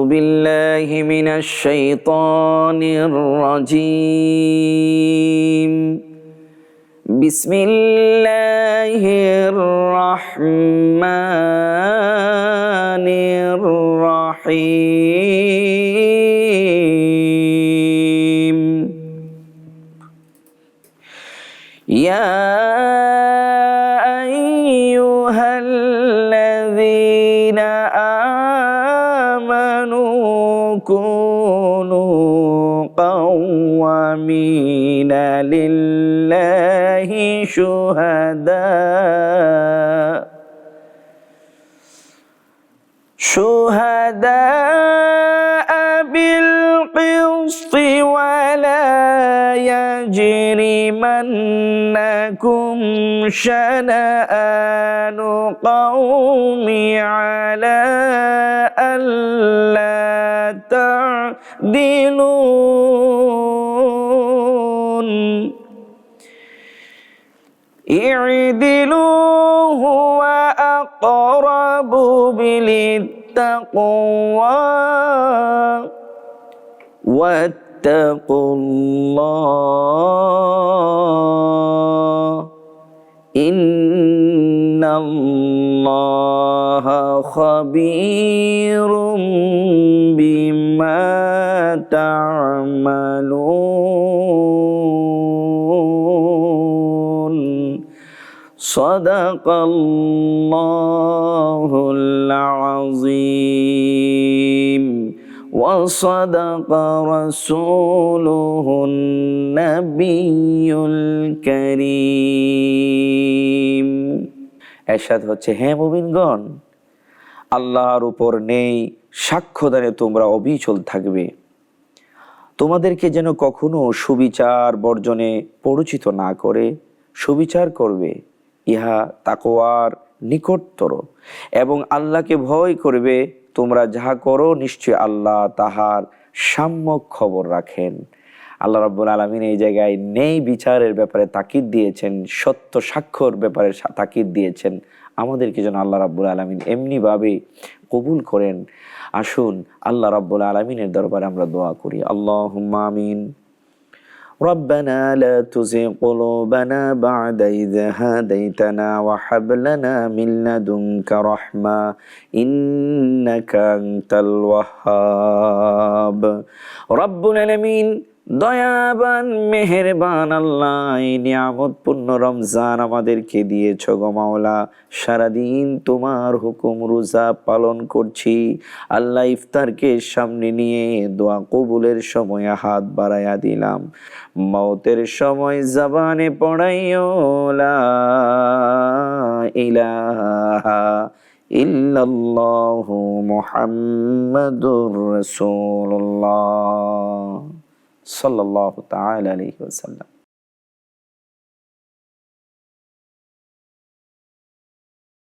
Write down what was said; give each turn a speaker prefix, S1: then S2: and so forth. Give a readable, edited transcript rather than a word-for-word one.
S1: بالله من الشيطان الرجيم بسم الله الرحمن الرحيم يا أيها الذين آمنوا كونوا قوامين لله شهداء بالقسط ولا يجرمنكم شنآن قوم على ألا تعدلون اعدلوا هو أقرب للتقوى واتقوا الله إن الله خبير بما تعملون صدق الله العظيم وصدق رسوله النبي الكريم এরশাদ হচ্ছে, হে মুমিনগণ, আল্লাহর উপর নেই সাক্ষ্যদানে তোমরা অবিচল থাকবে। তোমাদেরকে যেন কখনো সুবিচার বর্জনে পরিচিত না করে সুবিচার করবে, ইহা তাকওয়ার নিকটতর, এবং আল্লাহকে ভয় করবে। তোমরা যাহা করো নিশ্চয় আল্লাহ তাহার সম্যক খবর রাখেন। আল্লাহ রাব্বুল আলামিন এই জায়গায় নেই বিচারের ব্যাপারে তাকিদ দিয়েছেন, সত্য সাক্ষ্যর ব্যাপারে তাকিদ দিয়েছেন। আমাদেরকে যেন আল্লাহ রাব্বুল আলামিন এমনিভাবে কবুল করেন। আসুন আল্লাহ রাব্বুল আলামিনের দরবারে আমরা দোয়া করি। আল্লাহুম্মা আমিন। ربنا لا تزغ قلوبنا بعد إذ هديتنا وهب لنا من لدنك رحمة إنك أنت الوهاب رب العالمين দয়াবান মেহেরবান আল্লাহ, এই নিয়ামতপূর্ণ রমজান আমাদেরকে দিয়েছ গো মাওলা। সারাদিন তোমার হুকুম রোজা পালন করছি আল্লাহ। ইফতারকে সামনে নিয়ে দোয়া কবুলের সময় হাত বাড়াইয়া দিলাম। মওতের সময় জবানে পড়াইও লা ইলাহা ইল্লাল্লাহু মুহাম্মাদুর রাসূলুল্লাহ সাল্লাল্লাহু তাআলা আলাইহি ওয়াসাল্লাম।